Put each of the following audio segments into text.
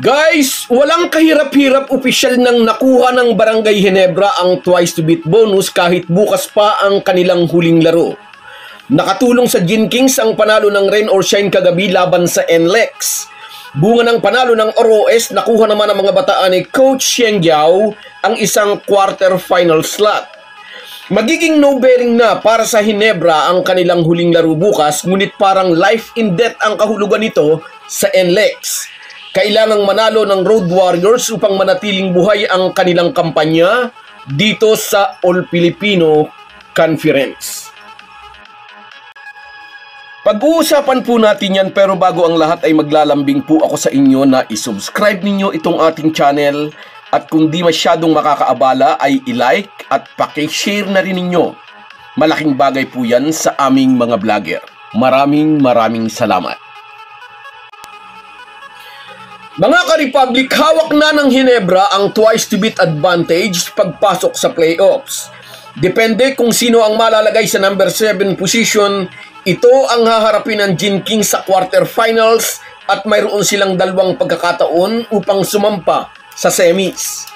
Guys, walang kahirap-hirap, opisyal nang nakuha ng Barangay Ginebra ang twice to beat bonus kahit bukas pa ang kanilang huling laro. Nakatulong sa Gin Kings ang panalo ng Rain or Shine kagabi laban sa NLEX. Bunga ng panalo ng ROS, nakuha naman ng mga bataan ni Coach Xiang Giao ang isang quarter-final slot. Magiging no-bearing na para sa Ginebra ang kanilang huling laro bukas, ngunit parang life and death ang kahulugan nito sa NLEX. Kailangang manalo ng Road Warriors upang manatiling buhay ang kanilang kampanya dito sa All-Filipino Conference. Pag-uusapan po natin yan, pero bago ang lahat ay maglalambing po ako sa inyo na isubscribe ninyo itong ating channel at kung di masyadong makakaabala ay i-like at paki-share na rin ninyo. Malaking bagay po yan sa aming mga vlogger. Maraming salamat. Mga ka-Republic, hawak na ng Ginebra ang twice to beat advantage pagpasok sa playoffs. Depende kung sino ang malalagay sa number 7 position, ito ang haharapin ng Gin Kings sa quarterfinals at mayroon silang dalawang pagkakataon upang sumampa sa semis.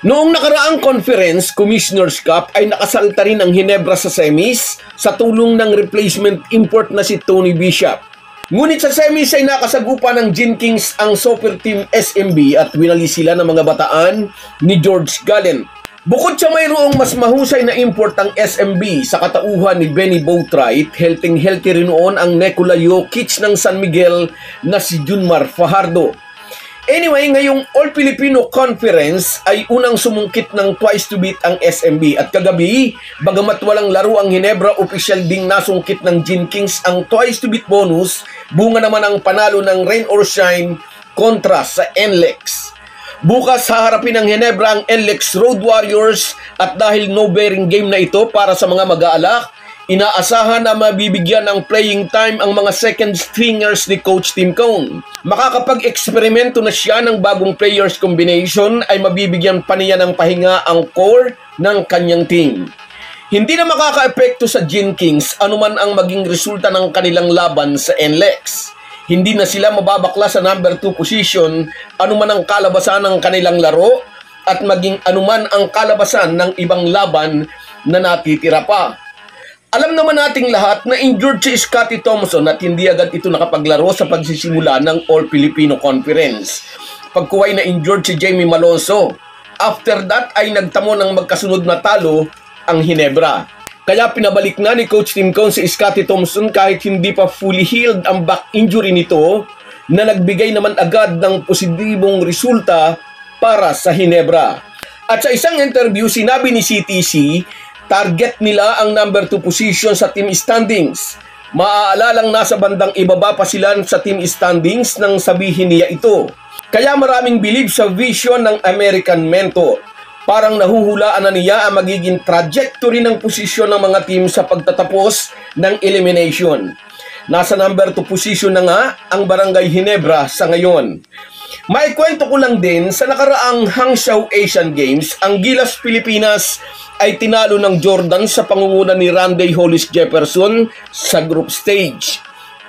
Noong nakaraang conference, Commissioner's Cup ay nakasalta rin ang Ginebra sa semis sa tulong ng replacement import na si Tony Bishop. Ngunit sa semis ay nakasagupa ng Gin Kings ang super team SMB at winali sila ng mga bataan ni George Gallen. Bukod sa mayroong mas mahusay na import ang SMB sa katauhan ni Benny Boatwright, healthy rin noon ang Nikola Jokic ng San Miguel na si Junmar Fajardo. Anyway, ngayong All-Filipino Conference ay unang sumungkit ng twice to beat ang SMB at kagabi, bagamat walang laro ang Ginebra, opisyal ding nasungkit ng Gin Kings ang twice to beat bonus, bunga naman ang panalo ng Rain or Shine kontra sa NLEX. Bukas haharapin ng Ginebra ang NLEX Road Warriors at dahil no-bearing game na ito para sa mga mag-aalak, inaasahan na mabibigyan ng playing time ang mga second stringers ni Coach Tim Cone. Makakapag-eksperimento na siya ng bagong players combination ay mabibigyan pa niya ng pahinga ang core ng kanyang team. Hindi na makaka-epekto sa Gin Kings anuman ang maging resulta ng kanilang laban sa NLEX. Hindi na sila mababakla sa number 2 position anuman ang kalabasan ng kanilang laro at maging anuman ang kalabasan ng ibang laban na natitira pa. Alam naman nating lahat na injured si Scottie Thompson at hindi agad ito nakapaglaro sa pagsisimula ng All-Filipino Conference. Pagkuway na injured si Jamie Malonzo. After that ay nagtamo ng magkasunod na talo ang Ginebra. Kaya pinabalik na ni Coach Tim Cone si Scottie Thompson kahit hindi pa fully healed ang back injury nito na nagbigay naman agad ng positibong resulta para sa Ginebra. At sa isang interview, sinabi ni CTC, target nila ang number 2 position sa team standings. Maaalalang nasa bandang ibaba pa sila sa team standings nang sabihin niya ito. Kaya maraming believe sa vision ng American mentor. Parang nahuhulaan na niya ang magiging trajectory ng posisyon ng mga team sa pagtatapos ng elimination. Nasa number 2 position na nga ang Barangay Ginebra sa ngayon. Maikwento ko lang din, sa nakaraang Hangzhou Asian Games, ang Gilas Pilipinas ay tinalo ng Jordan sa pangunguna ni Randy Hollis Jefferson sa group stage.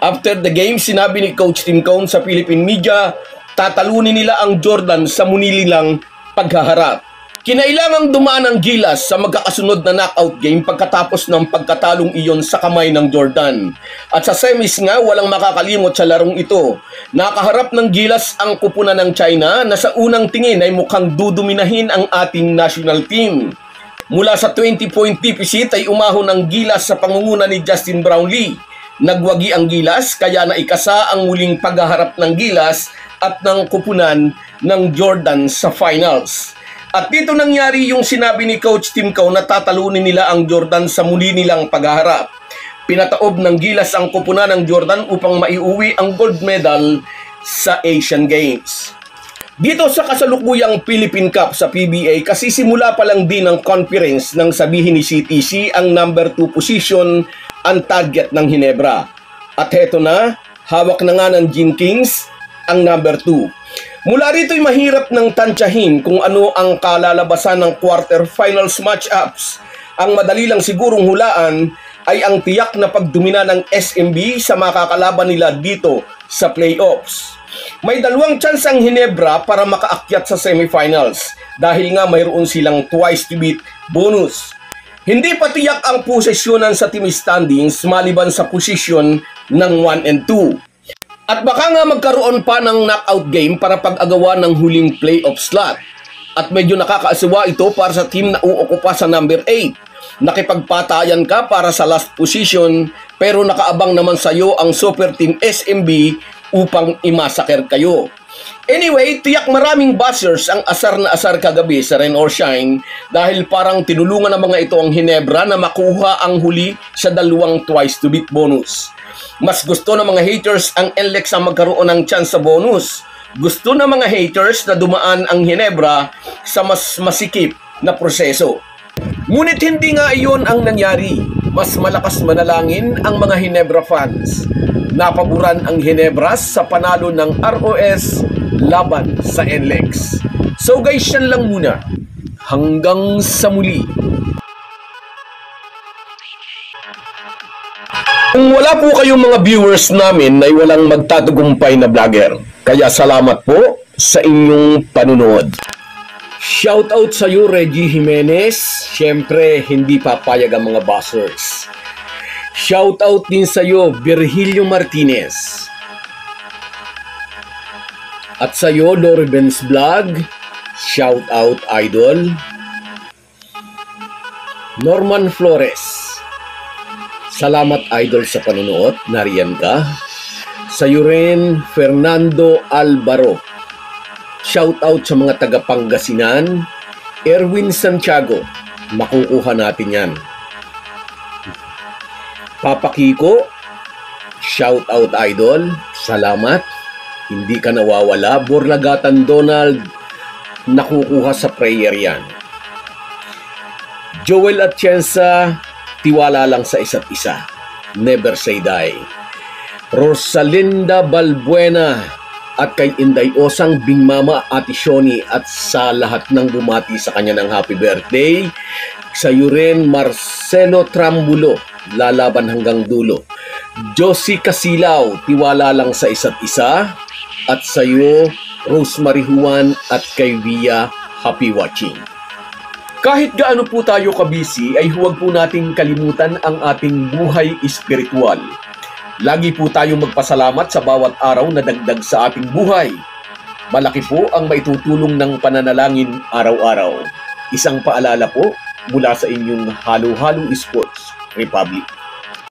After the game, sinabi ni Coach Tim Cone sa Philippine media, tatalunin nila ang Jordan sa munilang paghaharap. Kinailangang dumaan ang Gilas sa magkakasunod na knockout game pagkatapos ng pagkatalong iyon sa kamay ng Jordan. At sa semis nga, walang makakalimot sa larong ito. Nakaharap ng Gilas ang kupunan ng China na sa unang tingin ay mukhang duduminahin ang ating national team. Mula sa 20-point deficit ay umahon ang Gilas sa pangunguna ni Justin Brownlee. Nagwagi ang Gilas kaya naikasa ang muling paghaharap ng Gilas at ng kupunan ng Jordan sa finals. At dito nangyari yung sinabi ni Coach Tim Cone na tatalunin nila ang Jordan sa muli nilang paghaharap. Pinataob ng Gilas ang kupunan ng Jordan upang maiuwi ang gold medal sa Asian Games. Dito sa kasalukuyang Philippine Cup sa PBA, kasi simula pa lang din ang conference nang sabihin ni CTC ang number 2 position ang target ng Ginebra. At heto na, hawak na nga ng Gin Kings ang number 2. Mula rito'y mahirap nang tansyahin kung ano ang kalalabasan ng quarterfinals matchups. Ang madali lang sigurong hulaan ay ang tiyak na pagdumina ng SMB sa makakalaban nila dito sa playoffs. May dalawang chance ang Ginebra para makaakyat sa semifinals dahil nga mayroon silang twice to beat bonus. Hindi pa tiyak ang posisyonan sa team standings maliban sa posisyon ng 1 and 2. At baka nga magkaroon pa ng knockout game para pag-agawan ng huling playoff slot. At medyo nakakaasiwa ito para sa team na uukupa sa number 8. Nakipagpatayan ka para sa last position pero nakaabang naman sa iyo ang super team SMB upang imasaker kayo. Anyway, tiyak maraming buzzers ang asar na asar kagabi sa Rain or Shine dahil parang tinulungan ng mga ito ang Ginebra na makuha ang huli sa dalawang twice to beat bonus. Mas gusto ng mga haters ang NLEX ang magkaroon ng chance sa bonus. Gusto ng mga haters na dumaan ang Ginebra sa mas masikip na proseso. Ngunit hindi nga iyon ang nangyari. Mas malakas manalangin ang mga Ginebra fans. Napaboran ang Ginebra sa panalo ng ROS laban sa NLEX. So guys, yan lang muna. Hanggang sa muli. Kung wala po kayong mga viewers namin ay walang magtatagumpay na vlogger. Kaya salamat po sa inyong panunood. Shoutout sa iyo, Reggie Jimenez. Siyempre, hindi papayag ang mga buzzers. Shoutout din sa iyo, Virgilio Martinez. At sa iyo, Loribens Vlog. Shoutout, Idol. Norman Flores. Salamat, Idol, sa panunood. Nariyan ka. Sa iyo rin, Fernando Alvaro. Shoutout sa mga taga Pangasinan. Erwin Santiago. Makukuha natin yan. Papa Kiko. Shoutout, Idol. Salamat. Hindi ka nawawala. Borlagatan Donald. Nakukuha sa prayer yan. Joel Atienza. Tiwala lang sa isa't isa. Never say die. Rosalinda Balbuena at kay Inday Osang, Bing Mama, Ate Shoni at sa lahat ng bumati sa kanya ng happy birthday. Sa iyo rin, Marcelo Trambulo, lalaban hanggang dulo. Josie Casilaw, tiwala lang sa isa't isa. At sa iyo, Rosemary Juan at kay Via, happy watching. Kahit gaano po tayo kabisi ay huwag po nating kalimutan ang ating buhay espiritual. Lagi po tayong magpasalamat sa bawat araw na dagdag sa ating buhay. Malaki po ang maitutulong ng pananalangin araw-araw. Isang paalala po mula sa inyong Halo Halo Sports Republic.